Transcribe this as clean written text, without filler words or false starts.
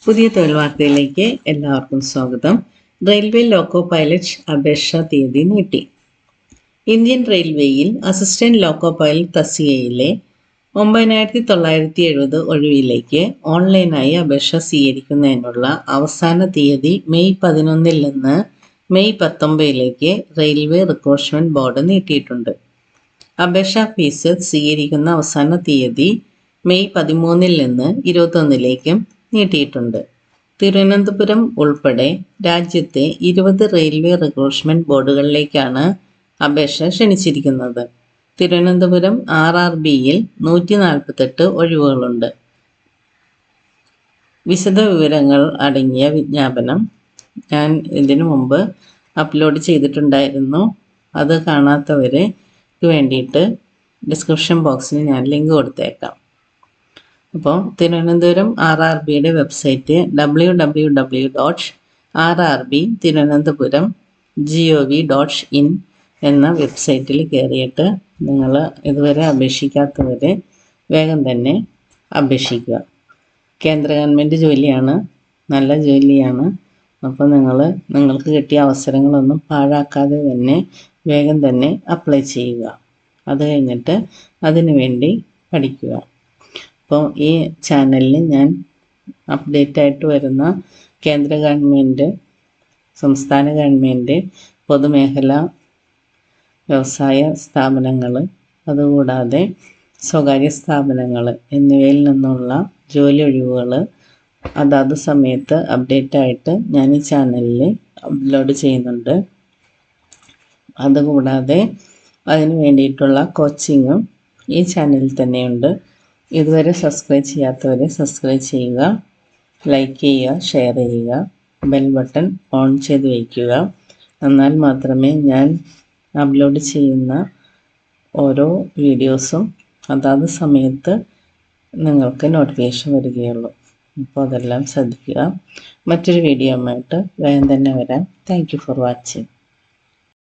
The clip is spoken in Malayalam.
പുതിയ തൊഴിൽ വാർത്തയിലേക്ക് എല്ലാവർക്കും സ്വാഗതം. റെയിൽവേ ലോക്കോ പൈലറ്റ് അപേക്ഷാ തീയതി നീട്ടി. ഇന്ത്യൻ റെയിൽവേയിൽ അസിസ്റ്റന്റ് ലോക്കോ പൈലറ്റ് തസ്തികയിലെ 9970 ഒഴിവിലേക്ക് ഓൺലൈനായി അപേക്ഷ സ്വീകരിക്കുന്നതിനുള്ള അവസാന തീയതി മെയ് 11 നിന്ന് മെയ് 19 റെയിൽവേ റിക്രൂട്ട്മെന്റ് ബോർഡ് നീട്ടിയിട്ടുണ്ട്. അപേക്ഷാ ഫീസ് സ്വീകരിക്കുന്ന അവസാന തീയതി മെയ് 13 നിന്ന് 21 നീട്ടിയിട്ടുണ്ട്. തിരുവനന്തപുരം ഉൾപ്പെടെ രാജ്യത്തെ 20 റെയിൽവേ റിക്രൂട്ട്മെന്റ് ബോർഡുകളിലേക്കാണ് അപേക്ഷ ക്ഷണിച്ചിരിക്കുന്നത്. തിരുവനന്തപുരം RRBയിൽ 148 ഒഴിവുകളുണ്ട്. വിശദവിവരങ്ങൾ അടങ്ങിയ വിജ്ഞാപനം ഞാൻ ഇതിനു മുമ്പ് അപ്ലോഡ് ചെയ്തിട്ടുണ്ടായിരുന്നു. അത് കാണാത്തവർക്ക് വേണ്ടിയിട്ട് ഡിസ്ക്രിപ്ഷൻ ബോക്സിൽ ഞാൻ ലിങ്ക് കൊടുത്തേക്കാം. അപ്പോൾ തിരുവനന്തപുരം RRBയുടെ വെബ്സൈറ്റ് www.rrbtiruvananthapuram.gov.in എന്ന വെബ്സൈറ്റിൽ കയറിയിട്ട് നിങ്ങൾ ഇതുവരെ അപേക്ഷിക്കാത്തവർ വേഗം തന്നെ അപേക്ഷിക്കുക. കേന്ദ്ര ഗവൺമെൻറ് ജോലിയാണ്, നല്ല ജോലിയാണ്. അപ്പോൾ നിങ്ങൾക്ക് കിട്ടിയ അവസരങ്ങളൊന്നും പാഴാക്കാതെ തന്നെ വേഗം തന്നെ അപ്ലൈ ചെയ്യുക. അത് കഴിഞ്ഞിട്ട് അതിനു വേണ്ടി പഠിക്കുക. അപ്പോൾ ഈ ചാനലിൽ ഞാൻ അപ്ഡേറ്റ് ആയിട്ട് വരുന്ന കേന്ദ്ര ഗവൺമെൻറ്, സംസ്ഥാന ഗവൺമെൻറ്, പൊതുമേഖല വ്യവസായ സ്ഥാപനങ്ങൾ, അതുകൂടാതെ സ്വകാര്യ സ്ഥാപനങ്ങൾ എന്നിവയിൽ നിന്നുള്ള ജോലി ഒഴിവുകൾ അതാത് സമയത്ത് അപ്ഡേറ്റ് ആയിട്ട് ഞാൻ ഈ ചാനലിൽ അപ്ലോഡ് ചെയ്യുന്നുണ്ട്. അതുകൂടാതെ അതിന് വേണ്ടിയിട്ടുള്ള കോച്ചിങ്ങും ഈ ചാനലിൽ തന്നെയുണ്ട്. ഇതുവരെ സബ്സ്ക്രൈബ് ചെയ്യാത്തവരെ സബ്സ്ക്രൈബ് ചെയ്യുക, ലൈക്ക് ചെയ്യുക, ഷെയർ ചെയ്യുക, ബെൽ ബട്ടൺ ഓൺ ചെയ്ത് വയ്ക്കുക. എന്നാൽ മാത്രമേ ഞാൻ അപ്ലോഡ് ചെയ്യുന്ന ഓരോ വീഡിയോസും അതാത് സമയത്ത് നിങ്ങൾക്ക് നോട്ടിഫിക്കേഷൻ വരികയുള്ളൂ. അപ്പോൾ അതെല്ലാം ശ്രദ്ധിക്കുക. മറ്റൊരു വീഡിയോയുമായിട്ട് വേഗം തന്നെ വരാം. Thank you for watching.